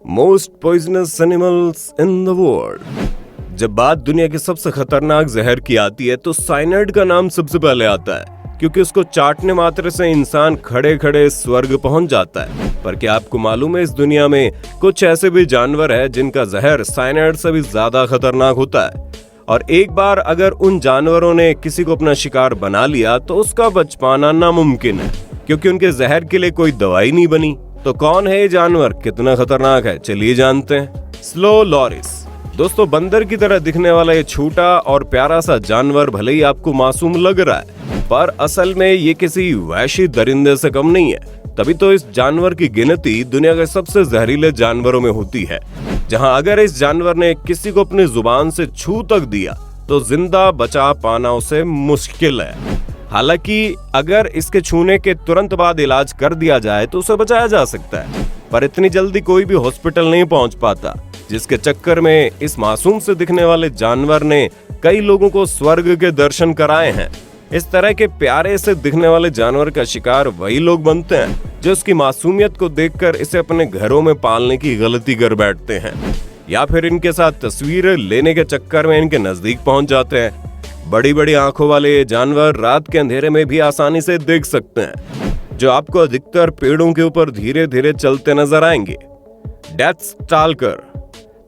Most poisonous animals in the world. जब बात दुनिया के सबसे खतरनाक जहर की आती है तो साइनाइड का नाम सबसे पहले आता है, क्योंकि उसको चाटने मात्र से इंसान खड़े खड़े स्वर्ग पहुंच जाता है। पर क्या आपको मालूम है, इस दुनिया में कुछ ऐसे भी जानवर हैं जिनका जहर साइनाइड से भी ज्यादा खतरनाक होता है। और एक बार अगर उन जानवरों ने किसी को अपना शिकार बना लिया तो उसका बच पाना नामुमकिन है, क्योंकि उनके जहर के लिए कोई दवाई नहीं बनी। तो कौन है ये जानवर, कितना खतरनाक है, चलिए जानते हैं। Slow loris. दोस्तों, बंदर की तरह दिखने वाला ये छोटा और प्यारा सा जानवर भले ही आपको मासूम लग रहा है, पर असल में ये किसी वहशी दरिंदे से कम नहीं है। तभी तो इस जानवर की गिनती दुनिया के सबसे जहरीले जानवरों में होती है, जहां अगर इस जानवर ने किसी को अपनी जुबान से छू तक दिया तो जिंदा बचा पाना उसे मुश्किल है। हालांकि अगर इसके छूने के तुरंत बाद इलाज कर दिया जाए तो उसे बचाया जा सकता है, पर इतनी जल्दी कोई भी हॉस्पिटल नहीं पहुंच पाता, जिसके चक्कर में इस मासूम से दिखने वाले जानवर ने कई लोगों को स्वर्ग के दर्शन कराए हैं। इस तरह के प्यारे से दिखने वाले जानवर का शिकार वही लोग बनते हैं जो उसकी मासूमियत को देखकर इसे अपने घरों में पालने की गलती कर बैठते हैं, या फिर इनके साथ तस्वीरें लेने के चक्कर में इनके नजदीक पहुंच जाते हैं। बड़ी बड़ी आंखों वाले ये जानवर रात के अंधेरे में भी आसानी से देख सकते हैं, जो आपको अधिकतर पेड़ों के ऊपर धीरे धीरे चलते नजर आएंगे। डेथ स्टाल्कर।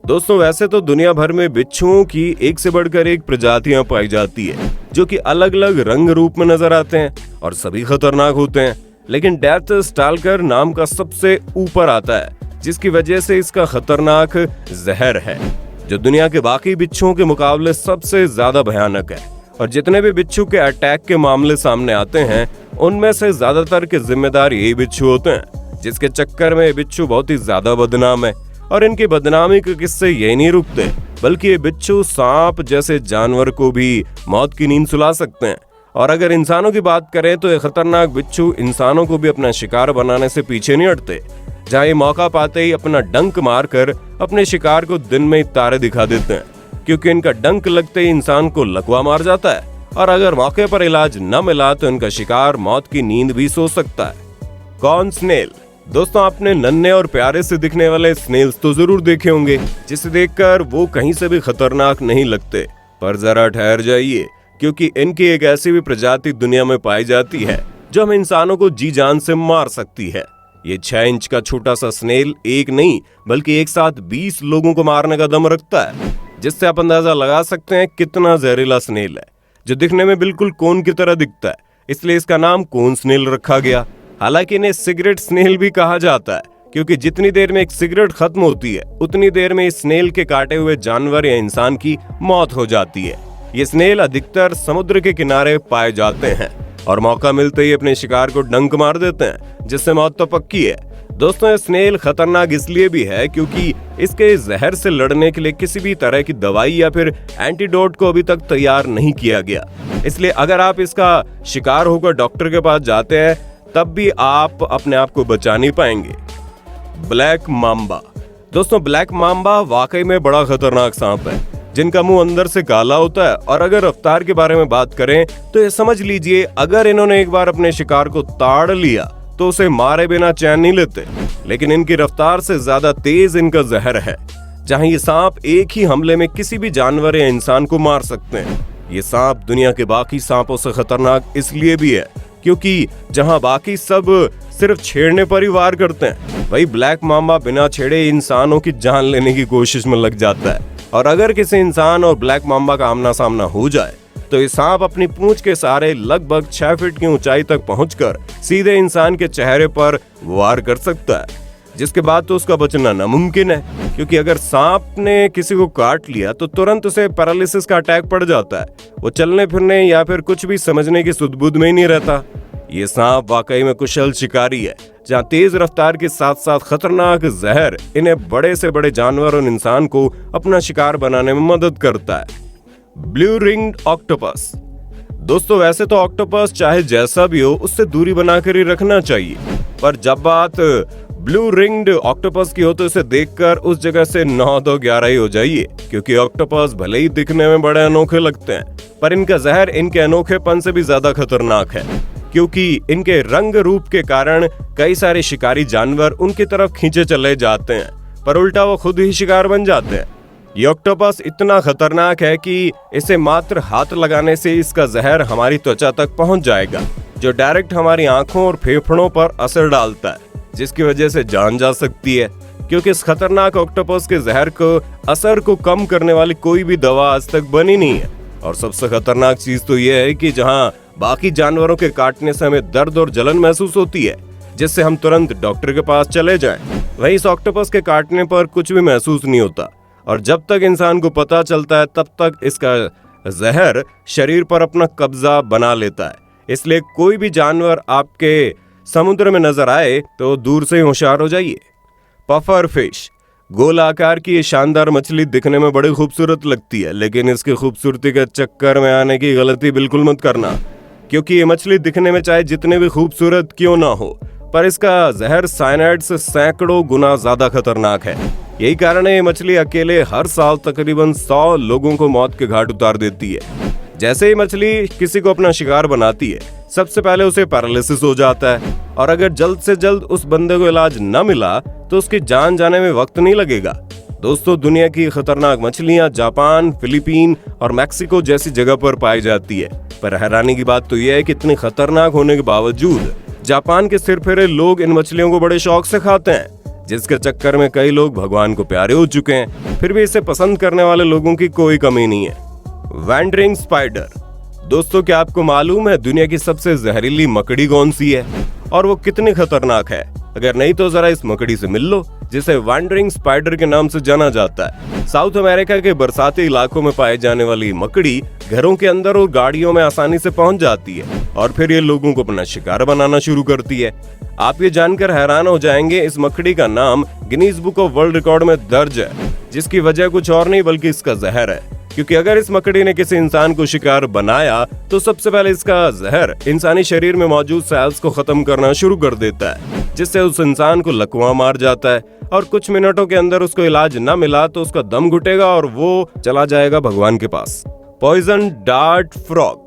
दोस्तों, वैसे तो दुनिया भर में बिच्छुओं की एक से बढ़कर एक प्रजातियां पाई जाती है, जो कि अलग अलग रंग रूप में नजर आते हैं और सभी खतरनाक होते हैं, लेकिन डेथ स्टाल्कर नाम का सबसे ऊपर आता है, जिसकी वजह से इसका खतरनाक जहर है, जो दुनिया के बाकी बिच्छुओं के मुकाबले सबसे ज्यादा भयानक है। और जितने भी बिच्छू के अटैक के मामले सामने आते हैं, उनमें से ज्यादातर के जिम्मेदार यही बिच्छू होते हैं, जिसके चक्कर में बिच्छू बहुत ही ज्यादा बदनाम है। और इनकी बदनामी के किस्से यही नहीं रुकते, बल्कि ये बिच्छू सांप जैसे जानवर को भी मौत की नींद सुला सकते हैं। और अगर इंसानों की बात करें तो ये खतरनाक बिच्छू इंसानों को भी अपना शिकार बनाने से पीछे नहीं हटते, जहाँ ये मौका पाते ही अपना डंक मारकर अपने शिकार को दिन में ही तारे दिखा देते हैं, क्योंकि इनका डंक लगते ही इंसान को लकवा मार जाता है, और अगर मौके पर इलाज न मिला तो इनका शिकार मौत की नींद भी सो सकता है। Corn snail. दोस्तों, आपने नन्हे और प्यारे से दिखने वाले स्नेल्स तो जरूर देखे होंगे, जिसे देखकर वो कहीं से भी खतरनाक नहीं लगते। पर जरा ठहर जाइए, क्योंकि इनकी एक ऐसी भी प्रजाति दुनिया में पाई जाती है जो हम इंसानों को जी जान से मार सकती है। ये 6 इंच का छोटा सा स्नेल एक नहीं बल्कि एक साथ 20 लोगों को मारने का दम रखता है, जिससे आप अंदाजा लगा सकते हैं कितना जहरीला स्नेल है, जो दिखने में बिल्कुल कोन की तरह दिखता है, इसलिए इसका नाम कोन स्नेल रखा गया। हालांकि इन्हें सिगरेट स्नेल भी कहा जाता है, क्योंकि जितनी देर में एक सिगरेट खत्म होती है उतनी देर में इस स्नेल के काटे हुए जानवर या इंसान की मौत हो जाती है। ये स्नेल अधिकतर समुद्र के किनारे पाए जाते हैं और मौका मिलते ही अपने शिकार को डंक मार देते हैं, जिससे मौत तो पक्की है। दोस्तों, ये स्नेल खतरनाक इसलिए भी है क्योंकि इसके जहर से लड़ने के लिए किसी भी तरह की दवाई या फिर एंटीडोट को अभी तक तैयार नहीं किया गया। इसलिए अगर आप इसका शिकार होकर डॉक्टर के पास जाते हैं तब भी आप अपने आप को बचा नहीं पाएंगे। Black Mamba. दोस्तों, ब्लैक मांबा वाकई में बड़ा खतरनाक सांप है, जिनका मुंह अंदर से काला होता है। और अगर रफ्तार के बारे में बात करें तो ये समझ लीजिए, अगर इन्होंने एक बार अपने शिकार को ताड़ लिया तो उसे मारे बिना चैन नहीं लेते। लेकिन इनकी रफ्तार से ज्यादा तेज इनका जहर है, जहां ये सांप एक ही हमले में किसी भी जानवर या इंसान को मार सकते हैं। ये सांप दुनिया के बाकी सांपों से खतरनाक इसलिए भी है क्योंकि जहां बाकी सब सिर्फ छेड़ने पर ही वार करते हैं, वही ब्लैक मांबा बिना छेड़े इंसानों की जान लेने की कोशिश में लग जाता है। और अगर किसी इंसान और ब्लैक मांबा का आमना सामना हो जाए तो ये सांप अपनी पूंछ के सहारे लगभग 6 फीट की ऊंचाई तक पहुंचकर सीधे इंसान के चेहरे पर वार कर सकता है, जिसके बाद तो उसका बचना नामुमकिन है, क्योंकि अगर सांप ने किसी को काट लिया तो तुरंत उसे पैरालिसिस का अटैक पड़ जाता है। वो चलने फिरने या फिर कुछ भी समझने की सुध-बुध में ही नहीं रहता। ये सांप वाकई में कुशल शिकारी है, जहाँ तेज रफ्तार के साथ साथ खतरनाक जहर इन्हें बड़े से बड़े जानवर और इंसान को अपना शिकार बनाने में मदद करता है। Blue ringed octopus. दोस्तों, वैसे तो ऑक्टोपस चाहे जैसा भी हो उससे दूरी बनाकर ही रखना चाहिए, पर जब बात ब्लू रिंग्ड ऑक्टोपस की हो तो इसे देखकर उस जगह से 9 तो 11 ही हो जाइए, क्योंकि ऑक्टोपस भले ही दिखने में बड़े अनोखे लगते हैं, पर इनका जहर इनके अनोखेपन से भी ज्यादा खतरनाक है, क्योंकि इनके रंग रूप के कारण कई सारे शिकारी जानवर उनकी तरफ खींचे चले जाते हैं। पर उल्टा वो खुद ही शिकार बन जाते हैं। ये ऑक्टोपस इतना खतरनाक है कि इसे मात्र हाथ लगाने से इसका जहर हमारी त्वचा तक पहुंच जाएगा, जो डायरेक्ट हमारी आंखों और फेफड़ों पर असर डालता है, जिसकी वजह से जान जा सकती है। क्योंकि इस खतरनाक ऑक्टोपस के जहर को असर को कम करने वाली कोई भी दवा आज तक बनी नहीं है। और सबसे खतरनाक चीज तो यह है कि जहां बाकी जानवरों के काटने से हमें दर्द और जलन महसूस होती है, जिससे हम तुरंत डॉक्टर के पास चले जाएं, वहीं इस ऑक्टोपस के काटने पर कुछ भी महसूस नहीं होता। और जब तक इंसान को पता चलता है तब तक इसका जहर शरीर पर अपना कब्जा बना लेता है। इसलिए कोई भी जानवर आपके समुद्र में नजर आए तो दूर से होशियार हो जाइए। पफर फिश, गोल आकार की ये शानदार मछली दिखने में बड़ी खूबसूरत लगती है, लेकिन इसकी खूबसूरती के चक्कर में आने की गलती बिल्कुल मत करना, क्योंकि ये मछली दिखने में चाहे जितने भी खूबसूरत क्यों ना हो, पर इसका जहर साइनाइड से सैकड़ों गुना ज्यादा खतरनाक है। यही कारण है ये मछली अकेले हर साल तकरीबन 100 लोगों को मौत के घाट उतार देती है। जैसे ही मछली किसी को अपना शिकार बनाती है, सबसे पहले उसे पैरालिसिस हो जाता है, और अगर जल्द से जल्द उस बंदे को इलाज न मिला तो उसकी जान जाने में वक्त नहीं लगेगा। दोस्तों, दुनिया की खतरनाक मछलियां जापान, फिलीपीन और मैक्सिको जैसी जगह पर पाई जाती है। पर हैरानी की बात तो यह है कि इतनी खतरनाक होने के बावजूद जापान के सिरफिरे लोग इन मछलियों को बड़े शौक से खाते हैं, जिसके चक्कर में कई लोग भगवान को प्यारे हो चुके हैं। फिर भी इसे पसंद करने वाले लोगों की कोई कमी नहीं है। वैंडरिंग स्पाइडर, दोस्तों क्या आपको मालूम है दुनिया की सबसे जहरीली मकड़ी कौन सी है और वो कितनी खतरनाक है? अगर नहीं तो जरा इस मकड़ी से मिल लो, जिसे वैंडरिंग स्पाइडर के नाम से जाना जाता है। साउथ अमेरिका के बरसाती इलाकों में पाए जाने वाली मकड़ी घरों के अंदर और गाड़ियों में आसानी से पहुंच जाती है और फिर ये लोगों को अपना शिकार बनाना शुरू करती है। आप ये जानकर हैरान हो जाएंगे, इस मकड़ी का नाम Guinness book of world record में दर्ज है, जिसकी वजह कुछ और नहीं बल्कि इसका जहर है। क्योंकि अगर इस मकड़ी ने किसी इंसान को शिकार बनाया तो सबसे पहले इसका जहर इंसानी शरीर में मौजूद सेल्स को खत्म करना शुरू कर देता है, जिससे उस इंसान को लकवा मार जाता है और कुछ मिनटों के अंदर उसको इलाज न मिला तो उसका दम घुटेगा और वो चला जाएगा भगवान के पास। पॉइजन डार्ट फ्रॉग,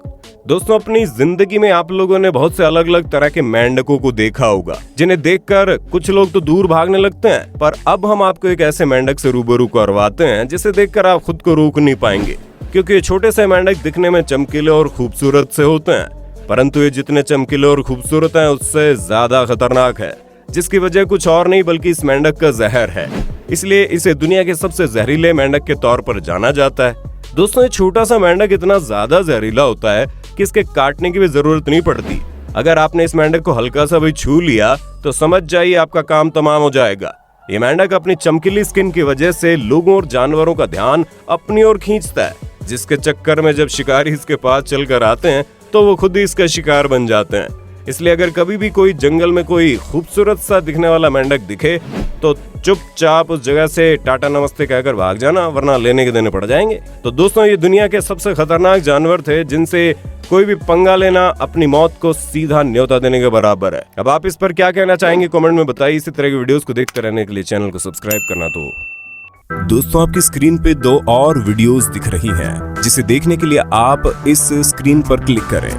दोस्तों अपनी जिंदगी में आप लोगों ने बहुत से अलग अलग तरह के मेंढकों को देखा होगा, जिन्हें देखकर कुछ लोग तो दूर भागने लगते हैं। पर अब हम आपको एक ऐसे मेंढक से रूबरू करवाते हैं जिसे देखकर आप खुद को रोक नहीं पाएंगे, क्योंकि ये छोटे से मेंढक दिखने में चमकीले और खूबसूरत से होते हैं, परंतु ये जितने चमकीले और खूबसूरत हैं उससे ज्यादा खतरनाक है, जिसकी वजह कुछ और नहीं बल्कि इस मेंढक का जहर है। इसलिए इसे दुनिया के सबसे जहरीले मेंढक के तौर पर जाना जाता है। दोस्तों ये छोटा सा मेंढक इतना ज्यादा जहरीला होता है कि इसके काटने की भी जरूरत नहीं पड़ती। अगर आपने इस मेंढक को हल्का सा भी छू लिया तो समझ जाइए आपका काम तमाम हो जाएगा। ये मेंढक अपनी चमकीली स्किन की वजह से लोगों और जानवरों का ध्यान अपनी ओर खींचता है, जिसके चक्कर में जब शिकारी इसके पास चलकर आते हैं तो वो खुद ही इसका शिकार बन जाते हैं। इसलिए अगर कभी भी कोई जंगल में कोई खूबसूरत सा दिखने वाला मेंढक दिखे तो चुपचाप उस जगह से टाटा नमस्ते कहकर भाग जाना, वरना लेने के देने पड़ जाएंगे। तो दोस्तों ये दुनिया के सबसे खतरनाक जानवर थे, जिनसे कोई भी पंगा लेना अपनी मौत को सीधा न्योता देने के बराबर है। अब आप इस पर क्या कहना चाहेंगे कमेंट में बताइए। इसी तरह की वीडियोस को देखते रहने के लिए चैनल को सब्सक्राइब करना। तो दोस्तों आपकी स्क्रीन पे 2 और वीडियोस दिख रही हैं, जिसे देखने के लिए आप इस स्क्रीन पर क्लिक करें।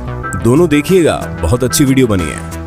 दोनों देखिएगा, बहुत अच्छी वीडियो बनी है।